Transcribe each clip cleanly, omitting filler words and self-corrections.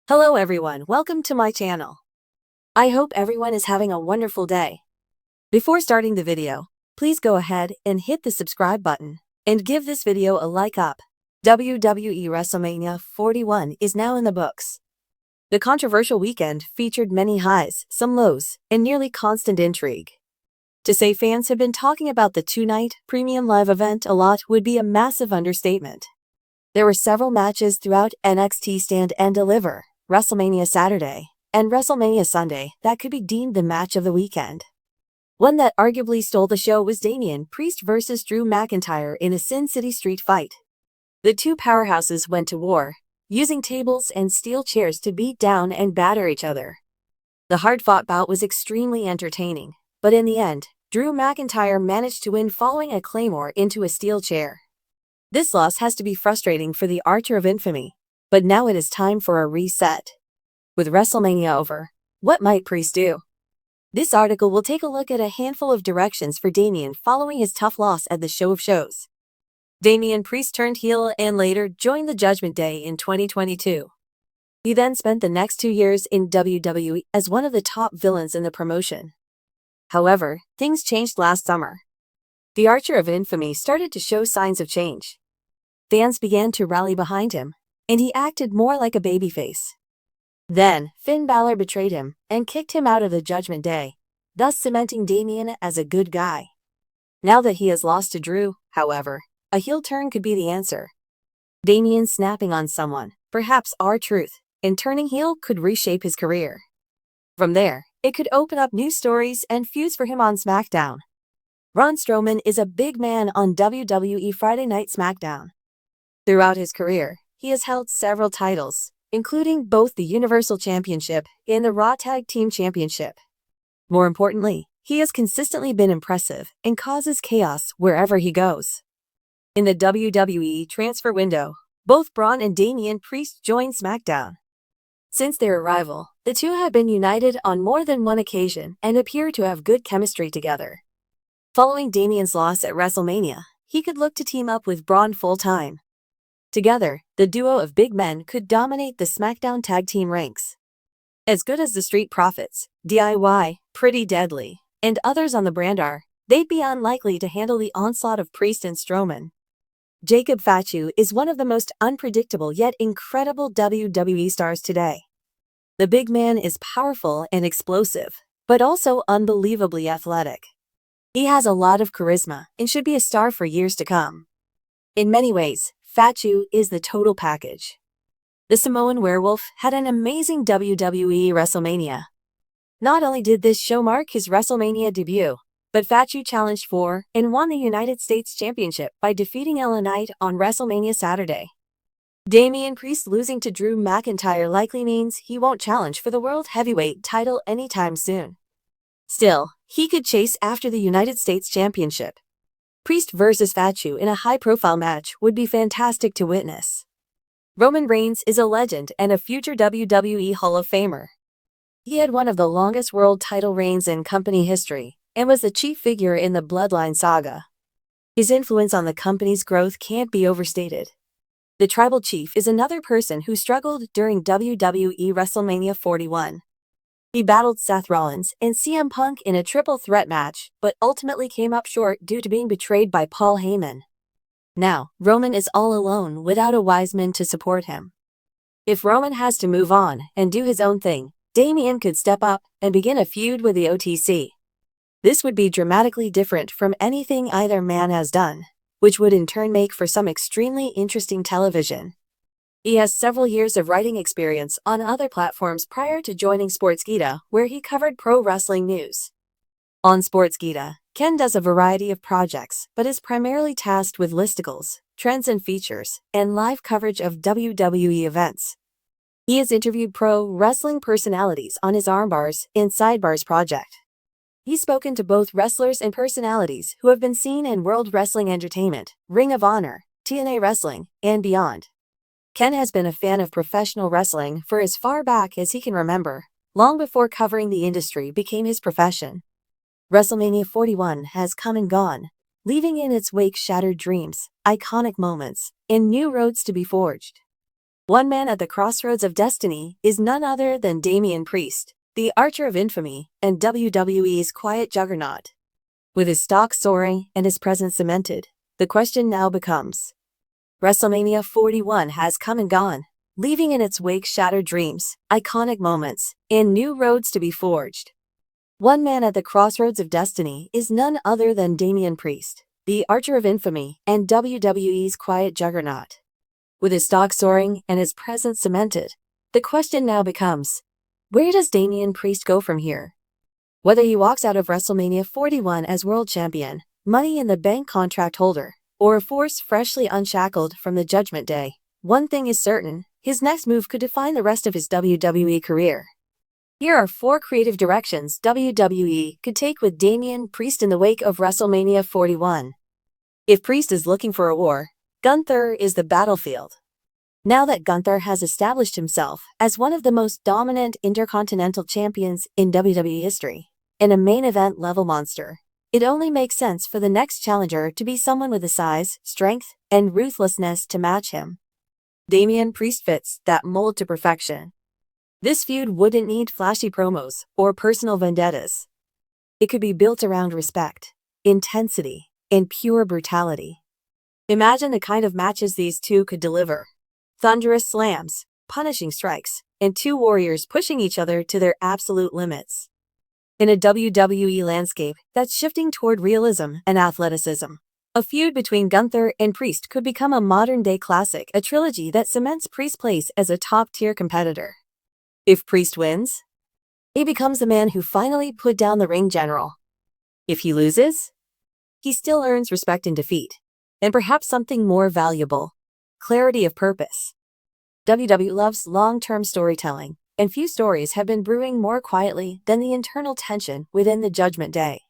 Hello everyone, welcome to my channel. I hope everyone is having a wonderful day. Before starting the video, please go ahead and hit the subscribe button and give this video a like up. WWE WrestleMania 41 is now in the books. The controversial weekend featured many highs, some lows, and nearly constant intrigue. To say fans have been talking about the two-night premium live event a lot would be a massive understatement. There were several matches throughout NXT Stand and Deliver, WrestleMania Saturday, and WrestleMania Sunday that could be deemed the match of the weekend. One that arguably stole the show was Damian Priest vs. Drew McIntyre in a Sin City street fight. The two powerhouses went to war, using tables and steel chairs to beat down and batter each other. The hard-fought bout was extremely entertaining, but in the end, Drew McIntyre managed to win following a claymore into a steel chair. This loss has to be frustrating for the Archer of Infamy, but now it is time for a reset. With WrestleMania over, what might Priest do? This article will take a look at a handful of directions for Damian following his tough loss at the Show of Shows. Damian Priest turned heel and later joined the Judgment Day in 2022. He then spent the next 2 years in WWE as one of the top villains in the promotion. However, things changed last summer. The Archer of Infamy started to show signs of change. Fans began to rally behind him, and he acted more like a babyface. Then, Finn Balor betrayed him and kicked him out of the Judgment Day, thus cementing Damian as a good guy. Now that he has lost to Drew, however, a heel turn could be the answer. Damian snapping on someone, perhaps R-Truth, and turning heel could reshape his career. From there, it could open up new stories and feuds for him on SmackDown. Braun Strowman is a big man on WWE Friday Night SmackDown. Throughout his career, he has held several titles, including both the Universal Championship and the Raw Tag Team Championship. More importantly, he has consistently been impressive and causes chaos wherever he goes. In the WWE transfer window, both Braun and Damian Priest joined SmackDown. Since their arrival, the two have been united on more than one occasion and appear to have good chemistry together. Following Damian's loss at WrestleMania, he could look to team up with Braun full-time. Together, the duo of big men could dominate the SmackDown tag team ranks. As good as the Street Profits, DIY, Pretty Deadly, and others on the brand are, they'd be unlikely to handle the onslaught of Priest and Strowman. Jacob Fatu is one of the most unpredictable yet incredible WWE stars today. The big man is powerful and explosive, but also unbelievably athletic. He has a lot of charisma and should be a star for years to come. In many ways, Fatu is the total package. The Samoan Werewolf had an amazing WWE WrestleMania. Not only did this show mark his WrestleMania debut, but Fatu challenged for and won the United States Championship by defeating LA Knight on WrestleMania Saturday. Damian Priest losing to Drew McIntyre likely means he won't challenge for the World Heavyweight title anytime soon. Still, he could chase after the United States Championship. Priest vs. Fatu in a high-profile match would be fantastic to witness. Roman Reigns is a legend and a future WWE Hall of Famer. He had one of the longest world title reigns in company history and was the chief figure in the Bloodline saga. His influence on the company's growth can't be overstated. The Tribal Chief is another person who struggled during WWE WrestleMania 41. He battled Seth Rollins and CM Punk in a triple threat match, but ultimately came up short due to being betrayed by Paul Heyman. Now, Roman is all alone without a wise man to support him. If Roman has to move on and do his own thing, Damian could step up and begin a feud with the OTC. This would be dramatically different from anything either man has done, which would in turn make for some extremely interesting television. He has several years of writing experience on other platforms prior to joining Sportskeeda, where he covered pro wrestling news. On Sportskeeda, Ken does a variety of projects, but is primarily tasked with listicles, trends and features, and live coverage of WWE events. He has interviewed pro wrestling personalities on his Armbars and Sidebars project. He's spoken to both wrestlers and personalities who have been seen in World Wrestling Entertainment, Ring of Honor, TNA Wrestling, and beyond. Ken has been a fan of professional wrestling for as far back as he can remember, long before covering the industry became his profession. WrestleMania 41 has come and gone, leaving in its wake shattered dreams, iconic moments, and new roads to be forged. One man at the crossroads of destiny is none other than Damian Priest, the Archer of Infamy and WWE's quiet juggernaut. With his stock soaring and his presence cemented, the question now becomes: WrestleMania 41 has come and gone, leaving in its wake shattered dreams, iconic moments, and new roads to be forged. One man at the crossroads of destiny is none other than Damian Priest, the Archer of Infamy and WWE's quiet juggernaut. With his stock soaring and his presence cemented, the question now becomes: where does Damian Priest go from here? Whether he walks out of WrestleMania 41 as world champion, Money in the Bank contract holder, or a force freshly unshackled from the Judgment Day, one thing is certain: his next move could define the rest of his WWE career. Here are 4 creative directions WWE could take with Damian Priest in the wake of WrestleMania 41. If Priest is looking for a war, Gunther is the battlefield. Now that Gunther has established himself as one of the most dominant intercontinental champions in WWE history, and a main event level monster, it only makes sense for the next challenger to be someone with the size, strength, and ruthlessness to match him. Damian Priest fits that mold to perfection. This feud wouldn't need flashy promos or personal vendettas. It could be built around respect, intensity, and pure brutality. Imagine the kind of matches these two could deliver: thunderous slams, punishing strikes, and 2 warriors pushing each other to their absolute limits. In a WWE landscape that's shifting toward realism and athleticism, a feud between Gunther and Priest could become a modern-day classic, a trilogy that cements Priest's place as a top-tier competitor. If Priest wins, he becomes the man who finally put down the ring general. If he loses, he still earns respect in defeat, and perhaps something more valuable: clarity of purpose. WWE loves long-term storytelling, and few stories have been brewing more quietly than the internal tension within the Judgment Day.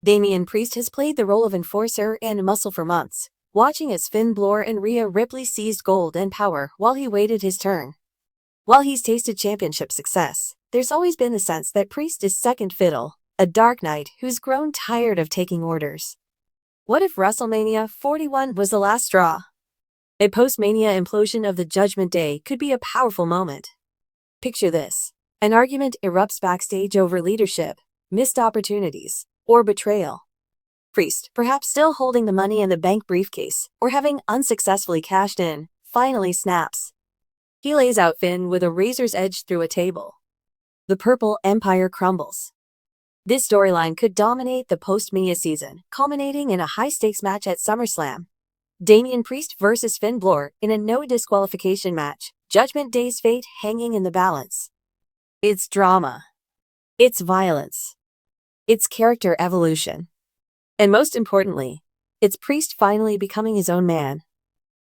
Damian Priest has played the role of enforcer and muscle for months, watching as Finn Balor and Rhea Ripley seized gold and power while he waited his turn. While he's tasted championship success, there's always been the sense that Priest is second fiddle, a dark knight who's grown tired of taking orders. What if WrestleMania 41 was the last straw? A post-Mania implosion of the Judgment Day could be a powerful moment. Picture this: an argument erupts backstage over leadership, missed opportunities, or betrayal. Priest, perhaps still holding the Money in the Bank briefcase, or having unsuccessfully cashed in, finally snaps. He lays out Finn with a razor's edge through a table. The Purple Empire crumbles. This storyline could dominate the post-Mania season, culminating in a high-stakes match at SummerSlam. Damian Priest versus Finn Balor in a no-disqualification match, Judgment Day's fate hanging in the balance. It's drama. It's violence. It's character evolution. And most importantly, it's Priest finally becoming his own man.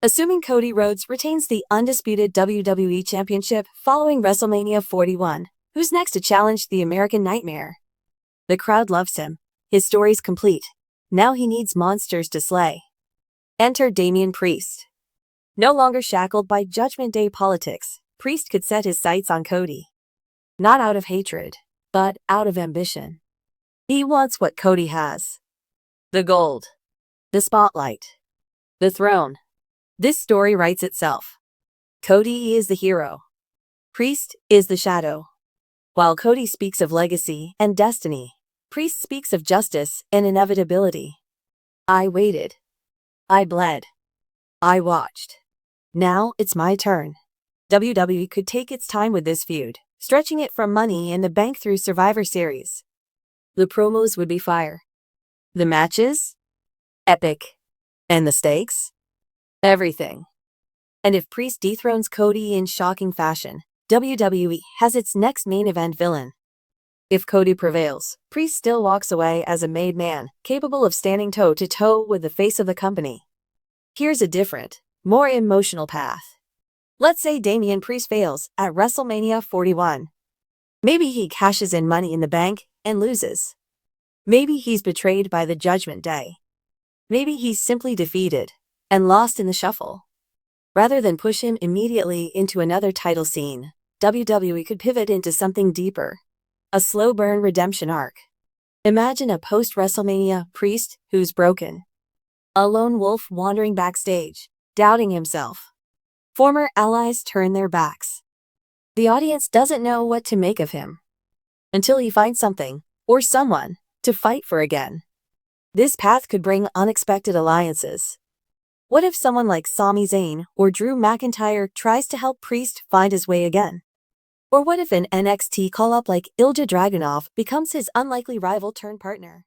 Assuming Cody Rhodes retains the undisputed WWE Championship following WrestleMania 41, who's next to challenge the American Nightmare? The crowd loves him. His story's complete. Now he needs monsters to slay. Enter Damian Priest. No longer shackled by Judgment Day politics, Priest could set his sights on Cody. Not out of hatred, but out of ambition. He wants what Cody has: the gold, the spotlight, the throne. This story writes itself. Cody is the hero. Priest is the shadow. While Cody speaks of legacy and destiny, Priest speaks of justice and inevitability. I waited. I bled. I watched. Now it's my turn. WWE could take its time with this feud, stretching it from Money in the Bank through Survivor Series. The promos would be fire. The matches? Epic. And the stakes? Everything. And if Priest dethrones Cody in shocking fashion, WWE has its next main event villain. If Cody prevails, Priest still walks away as a made man, capable of standing toe-to-toe with the face of the company. Here's a different, more emotional path. Let's say Damian Priest fails at WrestleMania 41. Maybe he cashes in Money in the Bank and loses. Maybe he's betrayed by the Judgment Day. Maybe he's simply defeated and lost in the shuffle. Rather than push him immediately into another title scene, WWE could pivot into something deeper. A slow-burn redemption arc. Imagine a post-WrestleMania Priest who's broken. A lone wolf wandering backstage, doubting himself. former allies turn their backs. The audience doesn't know what to make of him until he finds something or someone to fight for again. This path could bring unexpected alliances. What if someone like Sami Zayn or Drew McIntyre tries to help Priest find his way again? Or what if an NXT call-up like Ilja Dragunov becomes his unlikely rival turned partner?